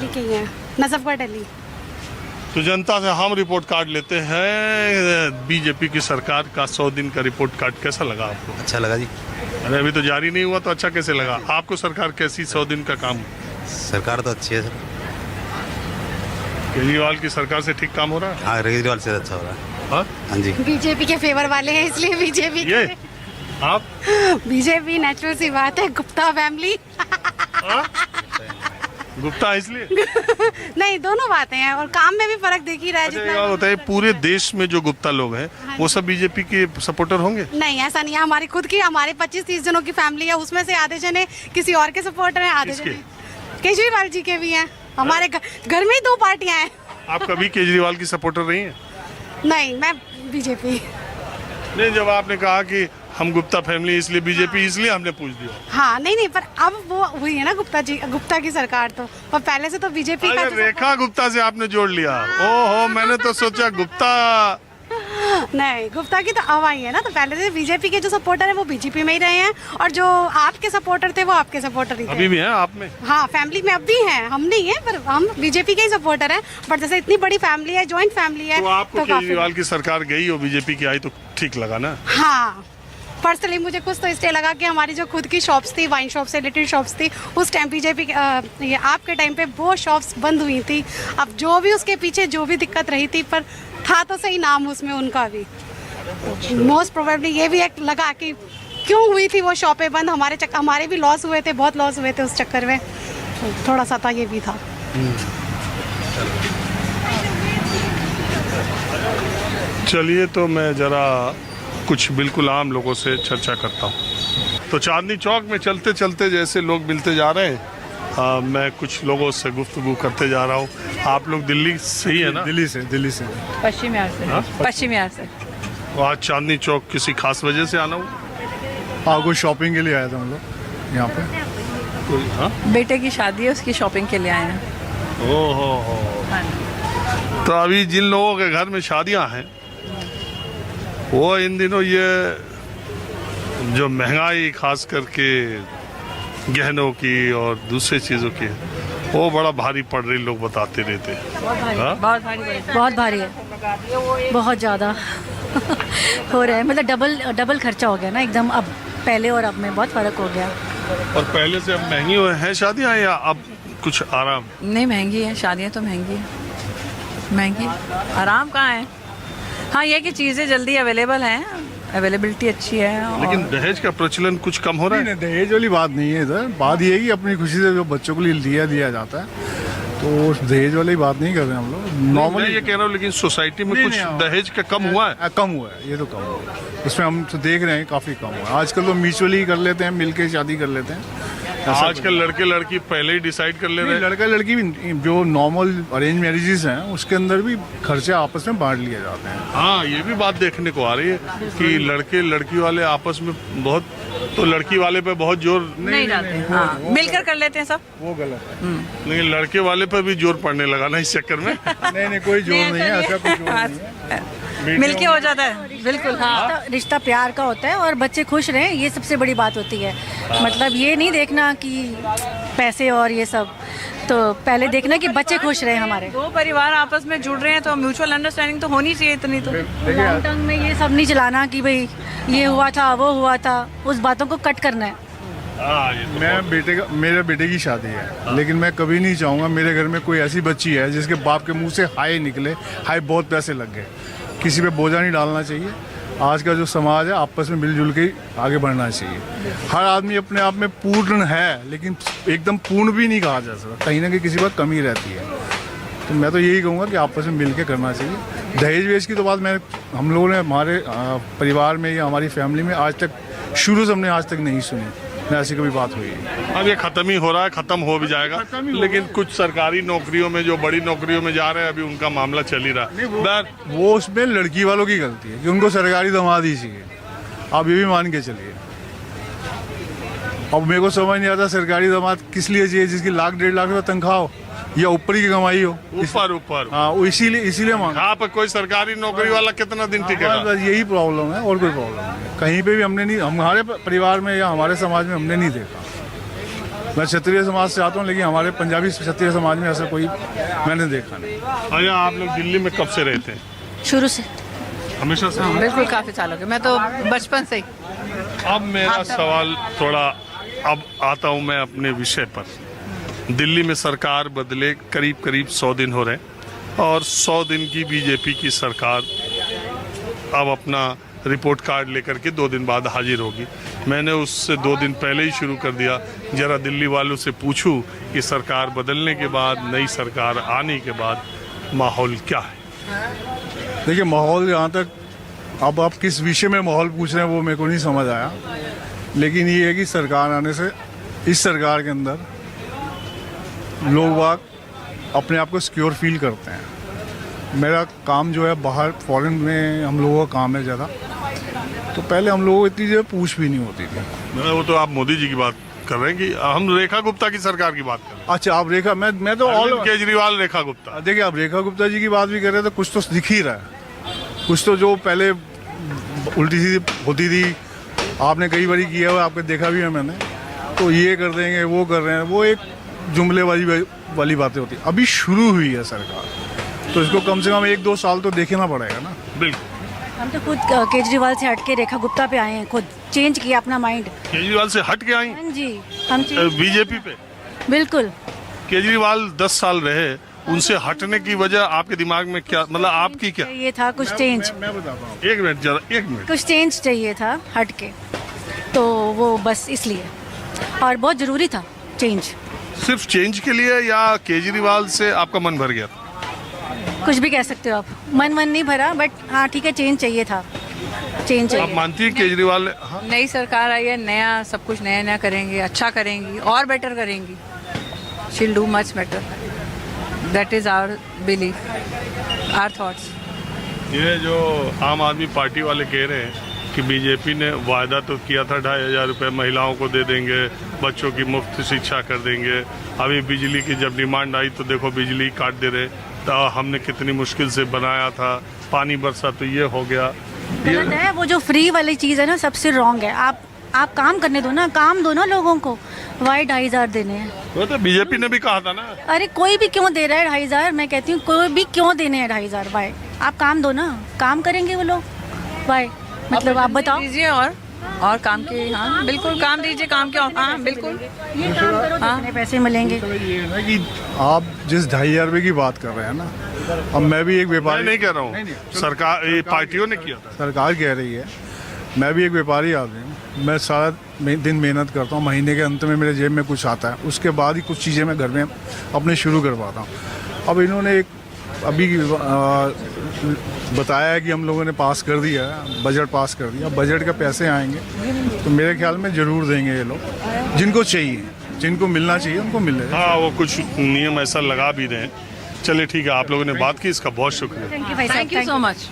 BJP के ही हैं, नजफगढ़ दिल्ली। तो जनता से हम रिपोर्ट कार्ड लेते हैं। बीजेपी की सरकार का 100 दिन का रिपोर्ट कार्ड कैसा लगा आपको? अच्छा लगा जी। अरे अभी तो जारी नहीं हुआ तो अच्छा कैसे लगा आपको? सरकार कैसी 100 दिन का काम? सरकार तो अच्छी है सर। केजरीवाल की सरकार से ठीक काम हो रहा है? हाँ, केजरीवाल से अच्छा हो रहा है। हाँ? हाँ जी। बीजेपी के फेवर वाले हैं इसलिए बीजेपी ये आप बीजेपी नेचुरल सी बात है, गुप्ता फैमिली। गुप्ता इसलिए? नहीं, दोनों बातें हैं और काम में भी फर्क दिख ही रहा है अच्छा, जितना। ये बताइए पूरे देश में जो गुप्ता लोग हैं वो सब बीजेपी के सपोर्टर होंगे? नहीं, ऐसा नहीं है। हमारी खुद की, हमारे 25-30 जनों की फैमिली है, उसमें से आधे जने किसी और के सपोर्टर हैं, आधे किसके? जने केजरीवाल जी के भी हैं। हमारे घर में ही 2 पार्टियां हैं। आप कभी केजरीवाल की सपोर्टर रही हैं? नहीं, मैं बीजेपी। नहीं, जब आपने कहा कि हम गुप्ता फैमिली इसलिए बीजेपी, इसलिए हमने पूछ दिया। हाँ, नहीं, पर अब वो हुई है ना गुप्ता की सरकार, तो पर पहले से तो बीजेपी का अरे रेखा गुप्ता से आपने जोड़ लिया। ओहो, मैंने तो सोचा गुप्ता। नहीं, गुप्ता की तो अब आई है ना, तो पहले से बीजेपी के जो सपोर्टर है वो बीजेपी में ही रहे हैं और जो आपके सपोर्टर थे वो आपके सपोर्टर ही थे। अभी भी हैं आप में? हाँ, फैमिली में अब भी हैं, हम नहीं है पर हम बीजेपी के ही सपोर्टर हैं। बट जैसे इतनी बड़ी फैमिली है, जॉइंट फैमिली है, तो आपको केजरीवाल की सरकार गई और बीजेपी की आई तो ठीक लगा ना? हाँ, पर्सनली मुझे कुछ तो इसलिए लगा कि हमारी जो खुद की शॉप्स थी, वाइन शॉप से रिलेटेड शॉप्स थी, उस टाइम बीजेपी ये आपके टाइम पे वो शॉप्स बंद हुई थी। अब जो भी उसके पीछे जो भी दिक्कत रही थी, पर था तो सही नाम उसमें उनका भी। मोस्ट प्रोबेबली ये भी एक लगा कि क्यों हुई थी वो शॉपें बंद, हमारे भी लॉस हुए थे, बहुत लॉस हुए थे उस चक्कर में, तो थोड़ा सा था ये भी था। चलिए, तो मैं जरा कुछ बिल्कुल आम लोगों से चर्चा करता हूँ। तो चांदनी चौक में चलते चलते जैसे लोग मिलते जा रहे हैं, मैं कुछ लोगों से गुफ्तगू करते जा रहा हूँ। आप लोग दिल्ली से ही है ना? दिल्ली से पश्चिम बिहार से। हाँ? पश्चिम बिहार से। तो आज चांदनी चौक किसी खास वजह से आना हुआ? हाँ, कुछ शॉपिंग के लिए आए थे हम लोग यहाँ पे। कोई? हाँ? बेटे की शादी है, उसकी शॉपिंग के लिए आए हैं। ओहो। तो अभी जिन लोगों के घर में शादियां हैं वो इन दिनों ये जो महंगाई खास करके गहनों की और दूसरी चीज़ों की वो बड़ा भारी पड़ रही, लोग बताते रहते हैं। हाँ? बहुत भारी है, बहुत ज़्यादा हो रहा है। मतलब डबल खर्चा हो गया ना एकदम, अब पहले और अब में बहुत फ़र्क हो गया। और पहले से अब महंगी हैं शादियां या अब कुछ आराम? नहीं, महंगी है शादियाँ तो, महंगी है, महंगी। आराम कहाँ है? हाँ, ये कि चीज़ें जल्दी अवेलेबल हैं, अवेलेबिलिटी अच्छी है। लेकिन दहेज का प्रचलन कुछ कम हो रहा है? नहीं, दहेज वाली बात नहीं है इधर। बात ये है कि अपनी खुशी से जो बच्चों के लिए दिया जाता है, तो दहेज वाली बात नहीं कर रहे हम लोग। नॉर्मली ये कह रहा हूँ, लेकिन सोसाइटी में कुछ दहेज का कम हुआ है? कम हुआ है, ये तो कम हुआ है। उसमें हम तो देख रहे हैं काफ़ी कम हुआ है। आजकल तो म्यूचुअली कर लेते हैं, मिल के शादी कर लेते हैं। आजकल लड़के लड़की पहले ही डिसाइड कर ले रहे हैं। लड़का लड़की भी जो नॉर्मल अरेंज मैरिजेस हैं उसके अंदर भी खर्चे आपस में बांट लिए जाते हैं। हाँ, ये भी बात देखने को आ रही है कि लड़के लड़की वाले आपस में बहुत, तो लड़की वाले पे बहुत जोर नहीं डालते। हाँ, मिलकर कर लेते हैं सब। वो गलत है। लेकिन लड़के वाले पे भी जोर पड़ने लगा ना इस चक्कर में। नहीं, कोई जोर नहीं है, ऐसा कुछ जोर नहीं है। मिलके हो जाता है, बिल्कुल। हाँ, रिश्ता प्यार का होता है और बच्चे खुश रहें, ये सबसे बड़ी बात होती है। मतलब ये नहीं देखना कि पैसे और ये सब, तो पहले देखना कि बच्चे खुश रहें हमारे। 2 परिवार आपस में जुड़ रहे हैं तो म्यूचुअल अंडरस्टैंडिंग तो होनी चाहिए इतनी तो। लॉन्ग टर्म में ये सब नहीं चलाना कि भाई ये हुआ था, वो हुआ था, उस बातों को कट करना है। मेरे बेटे की शादी है, लेकिन मैं कभी नहीं चाहूँगा मेरे घर में कोई ऐसी बच्ची है जिसके बाप के मुंह से हाय निकले, हाय बहुत पैसे लग गए। किसी पे बोझा नहीं डालना चाहिए। आज का जो समाज है आपस में मिलजुल के आगे बढ़ना चाहिए। हर आदमी अपने आप में पूर्ण है, लेकिन एकदम पूर्ण भी नहीं कहा जा सकता, कहीं ना कहीं किसी बात कमी रहती है। तो मैं तो यही कहूँगा कि आपस में मिल के करना चाहिए। दहेज वेज की तो बात हम लोगों ने हमारे परिवार में या हमारी फैमिली में आज तक, शुरू से हमने आज तक नहीं सुनी ना ऐसी कभी बात हुई है। अब ये खत्म ही हो रहा है, खत्म हो भी जाएगा। लेकिन कुछ सरकारी नौकरियों में जो बड़ी नौकरियों में जा रहे हैं अभी उनका मामला चल ही रहा है। वो उसमें लड़की वालों की गलती है कि उनको सरकारी दामाद ही चाहिए। आप ये भी मान के चलिए। अब मेरे को समझ नहीं आता सरकारी दामाद किस लिए चाहिए, जिसकी 1-1.5 लाख रुपये तनख्वाह हो या ऊपर की कमाई हो। ऊपर हाँ, इसीलिए मांग। हाँ, पर कोई सरकारी नौकरी वाला कितना दिन टिकेगा? बस यही प्रॉब्लम है और कोई प्रॉब्लम नहीं। कहीं पे भी हमने नहीं, हमारे परिवार में या हमारे समाज में हमने नहीं देखा। मैं क्षत्रिय समाज से आता हूँ, लेकिन हमारे पंजाबी क्षत्रिय समाज में ऐसा कोई मैंने देखा नहीं। अच्छा, आप लोग दिल्ली में कब से रहते हैं? शुरू से। हमेशा से? बिल्कुल काफ़ी सालों के, मैं तो बचपन से ही। अब मेरा सवाल थोड़ा, अब आता हूँ मैं अपने विषय पर। दिल्ली में सरकार बदले करीब करीब 100 दिन हो रहे हैं और 100 दिन की बीजेपी की सरकार अब अपना रिपोर्ट कार्ड लेकर के 2 दिन बाद हाजिर होगी। मैंने उससे 2 दिन पहले ही शुरू कर दिया, जरा दिल्ली वालों से पूछूं कि सरकार बदलने के बाद, नई सरकार आने के बाद माहौल क्या है। देखिए, माहौल जहाँ तक, अब आप किस विषय में माहौल पूछ रहे हैं वो मेरे को नहीं समझ आया, लेकिन ये है कि सरकार आने से इस सरकार के अंदर लोग वाग अपने आप को सिक्योर फील करते हैं। मेरा काम जो है बाहर फॉरेन में हम लोगों का काम है ज़्यादा, तो पहले हम लोगों को इतनी जो पूछ भी नहीं होती थी। वो तो आप मोदी जी की बात कर रहे हैं कि हम रेखा गुप्ता की सरकार की बात कर रहे हैं। अच्छा, आप रेखा, मैं तो अरविंद केजरीवाल, रेखा गुप्ता। देखिए, आप रेखा गुप्ता जी की बात भी कर रहे हैं तो कुछ तो दिख ही रहा है। कुछ तो जो पहले उल्टी सीधी होती थी, आपने कई बार किया हुआ, आपको देखा भी है मैंने, तो ये कर देंगे, वो कर रहे हैं, वो एक जुमले वाली बातें होती। अभी शुरू हुई है सरकार, तो इसको कम से कम 1-2 साल तो देखना पड़ेगा ना। बिल्कुल, हम तो खुद केजरीवाल से हट के रेखा गुप्ता पे आए हैं, खुद चेंज किया अपना माइंड। केजरीवाल से हट के आई हाँ जी, हम बीजेपी पे। बिल्कुल। केजरीवाल 10 साल रहे, उनसे हटने की वजह आपके दिमाग में क्या, मतलब आपकी क्या? ये था कुछ चेंज, मैं बताता हूँ। 1 मिनट, जरा 1 मिनट। कुछ चेंज चाहिए था हट के, तो वो बस इसलिए, और बहुत ज़रूरी था चेंज। सिर्फ चेंज के लिए या केजरीवाल से आपका मन भर गया? कुछ भी कह सकते हो आप, मन नहीं भरा, बट हाँ ठीक है, चेंज चाहिए था, चेंज आप चाहिए। मानती हैं केजरीवाल ने? हाँ। नई सरकार आई है, नया सब कुछ नया नया करेंगे, अच्छा करेंगी और बेटर करेंगी। She'll do much better, that is our belief, our thoughts. ये जो आम आदमी पार्टी वाले कह रहे हैं कि बीजेपी ने वायदा तो किया था 2,500 रुपये महिलाओं को दे देंगे, बच्चों की मुफ्त शिक्षा कर देंगे, अभी बिजली की जब डिमांड आई तो देखो बिजली काट दे रहे, तो हमने कितनी मुश्किल से बनाया था, पानी बरसा तो ये हो गया। गलत है, वो जो फ्री वाली चीज़ है ना, सबसे रॉन्ग है। आप काम करने दो ना, काम दो ना लोगों को, वाई 2,500 देने हैं। वो तो बीजेपी ने भी कहा था ना। अरे कोई भी क्यों दे रहा है 2,500, मैं कहती हूँ कोई भी क्यों देने हैं 2,500, वाई? आप काम दो ना, काम करेंगे वो लोग, वाई? मतलब आप बताओ। दीजिए और काम के, हाँ बिल्कुल काम दीजिए, काम के, हाँ बिल्कुल। ये काम करो, कितने पैसे मिलेंगे? तो ये है ना कि आप जिस 2,500 रुपये की बात कर रहे हैं ना, अब मैं भी एक मैं व्यापारी नहीं कह रहा हूँ, सरकार, ये पार्टियों ने किया था। सरकार कह रही है, मैं भी एक व्यापारी आदमी हूँ, मैं सारा दिन मेहनत करता हूँ, महीने के अंत में मेरे जेब में कुछ आता है, उसके बाद ही कुछ चीज़ें मैं घर में अपने शुरू करवाता हूँ। अब इन्होंने एक अभी बताया है कि हम लोगों ने पास कर दिया है, बजट पास कर दिया, बजट के पैसे आएंगे तो मेरे ख्याल में ज़रूर देंगे ये लोग, जिनको चाहिए, जिनको मिलना चाहिए उनको मिलेगा। हाँ, वो कुछ नियम ऐसा लगा भी रहे हैं। चलिए ठीक है, आप लोगों ने बात की, इसका बहुत शुक्रिया। थैंक यू भाई साहब, थैंक यू सो मच।